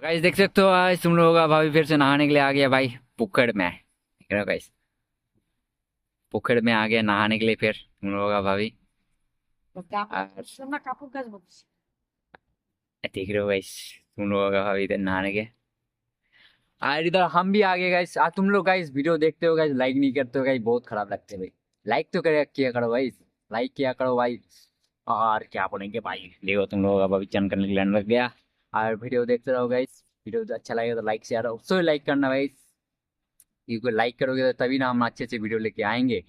Guys देख सकते हो आज तुम लोगों का भाभी फिर से नहाने के लिए आ गया भाई। पोखर में देख रहे हो गाइस, पोखर में आ गया नहाने के लिए फिर तुम लोगों का भाभी। देख रहे हो गाइस, तुम लोगों का भाभी इधर नहाने के। और इधर हम भी आ गए गाइस। आज तुम लोग गाइस वीडियो देखते हो गाइस, लाइक नहीं करते हो गाइस, बहुत खराब लगते है भाई। लाइक तो करे किया करो भाई, लाइक किया करो भाई। और क्या बोलेंगे भाई, देखो तुम लोगों का भाभी चन करने के लिए लग गया। और वीडियो देखते रहो गाइस, वीडियो तो अच्छा लगेगा तो लाइक शेयर अवश्य लाइक करना भाई, क्योंकि लाइक करोगे तो तभी ना हम अच्छे अच्छे वीडियो लेके आएंगे।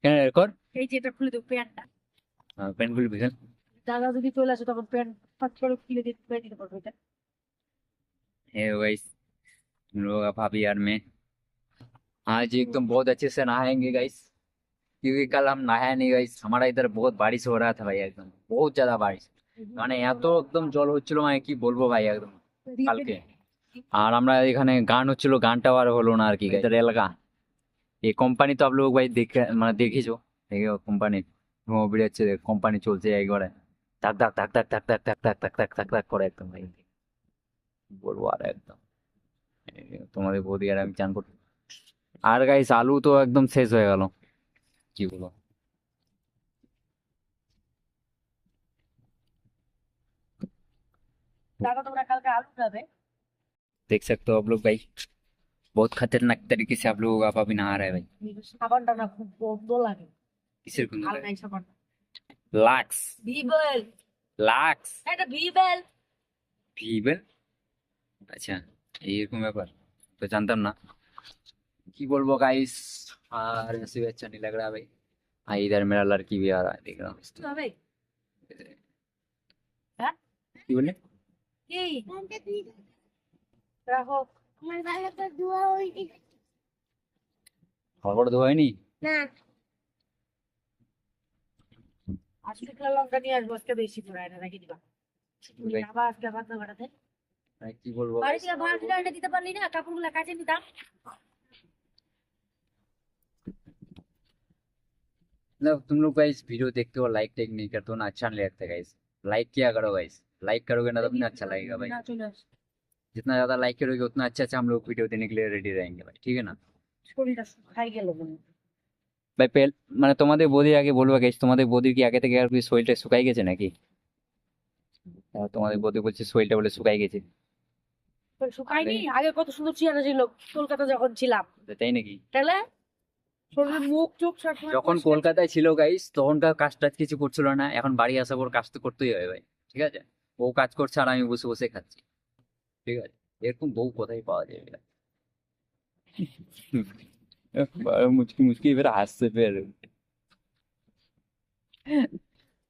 কেন রেকর্ড এই যে এটা খুলে দেবো প্যান্টটা। পেনগুলি বিকেল। দাদা যদি চলে আসে তখন প্যান্ট ফাট করে খুলে দিতে পারবো এটা। है गाइस, तुम लोगों का भाभी यार मैं आज एकदम बहुत अच्छे से नहाएंगे गाइस, क्योंकि कल हम नहाया नहीं गाइस। हमारा इधर बहुत बारिश हो रहा था भाई, एकदम बहुत ज्यादा बारिश। মানে এত একদম জল হচ্ছিল, মানে কি বলবো ভাই একদম কালকে। আর আমরা এখানে গান হচ্ছিল, গানটাও আর হলো না আর কি। इधर এলাকা এই কোম্পানি তো आप लोग ভাই দেখে মানে দেখেছো, দেখো কোম্পানি বেরোচ্ছে, কোম্পানি চলছে একবারে ধাক ধাক ধাক ধাক ধাক ধাক ধাক ধাক ধাক ধাক ধাক ধাক করে একদম ভাই। কি বলবো আর একদম তোমাদের বৌদি আর আমি চান করতে। আর গাইস আলু তো একদম শেষ হয়ে গেল, কি বলবো। দাদা তোমরা কালকে আলু খাবে। देख सकते हो आप लोग भाई, बहुत खतरनाक तरीके से आप लोगों का पापा भी नहा रहा है भाई। সাবানটা না খুব গন্ধ লাগে। किससे कौन ভালো নাই সাবান। লাক্স ভিবেল। লাক্স এটা ভিবেল। ভিবেল, আচ্ছা এইরকম ব্যাপার, তো জানতাম না। কি বলবো গাইস, আর ऐसे भी अच्छा नहीं लग रहा भाई। हाँ इधर मेरा लड़की भी आ रहा है, देख रहा हूँ। হবে। হ্যাঁ কি বললে? কি রাখো। আমার ভালো তো দোয়া হইনি খবর তো হয়নি। না। আজকে কাল লঙ্কা নিয়ে আসবো, আজকে বেশি করে এটা রেখে দিবা। আবার আজকে ভাত না বাড়াতে কি বলবো বাড়ি থেকে ভাত এনে দিতে পারলি না, কাপড়গুলো কাচে নিতাম। मतलब तुम लोग गाइस वीडियो देखते हो लाइक टेक नहीं करते हो ना, अच्छा नहीं लगता गाइस। लाइक किया करो गाइस, लाइक करोगे ना तब ना अच्छा लगेगा भाई। না চলে আস। जितना ज्यादा लाइक करोगे उतना अच्छा अच्छा हम लोग वीडियो देने के लिए रेडी रहेंगे भाई, ठीक है ना। শরীরটা শুকাই গেল মনে হয়। ভাই পেল মানে তোমাদের বৌদি আগে বলবো গাইস, তোমাদের বৌদির কি আগে থেকে আর কি শরীরটা শুকাই গেছে নাকি? তোমাদের বৌদি বলছে শরীরটা বলে শুকাই গেছে। তো শুকায়নি, আগে কত সুন্দর চেহারা ছিল কলকাতা যখন ছিলাম। তাই নাকি? তাহলে শরীরের মুখ চোখ সবসময় যখন পরিষ্কার। কলকাতায় ছিল গাইস তখনকার কাজ টাজ কিছু করছিল না, এখন বাড়ি আসার পর কাজ তো করতেই হবে ভাই, ঠিক আছে। ও কাজ করছে আর আমি বসে বসে খাচ্ছি, ঠিক আছে। এরকম বউ কোথায় পাওয়া যাবে? मुझकी मुझकी फिर हाथ से फिर।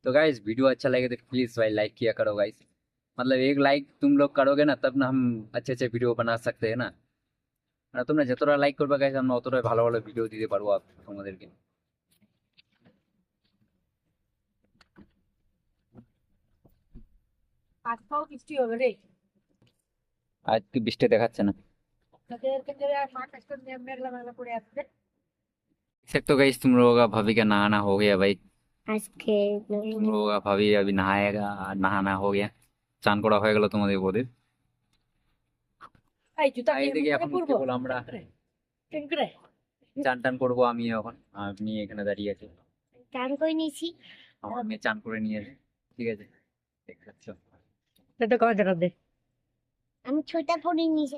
तो गाइस वीडियो अच्छा लगे तो प्लीज भाई लाइक किया करो गाइस। मतलब एक लाइक तुम लोग करोगे ना तब ना हम अच्छे अच्छे वीडियो बना सकते हैं ना। আর তোমরা যতটা লাইক করবে গাইস আমরা অতটাই ভালো ভালো ভিডিও দিতে পারবো তোমাদেরকে। আজকাও বৃষ্টি হবে রে। আজকে বৃষ্টি দেখাচ্ছে না। তাদের ক্ষেত্রে আকাশটা মেঘলা মেঘলা করে আসছে। देख तो गाइस तुम लोगों का भाभी का नहाना हो गया भाई। আজকে तुम लोगों का भाभी अभी नहाएगा, नहाना हो गया, চান করা হয়ে গেল তোমাদের বৌদির। এই জুতা কি এইদিকে আমি এখন পরবো কেবল আমরা কেন করে চান টান করবো, আমি এখন আপনি এখানে দাঁড়িয়ে আছি। চান করে নিয়েছি। আমার মেয়ে চান করে নিয়েছে, ঠিক আছে, দেখতে পাচ্ছ। এটা কয় টাকা দে। আমি ছোটা পরে নিয়েছি।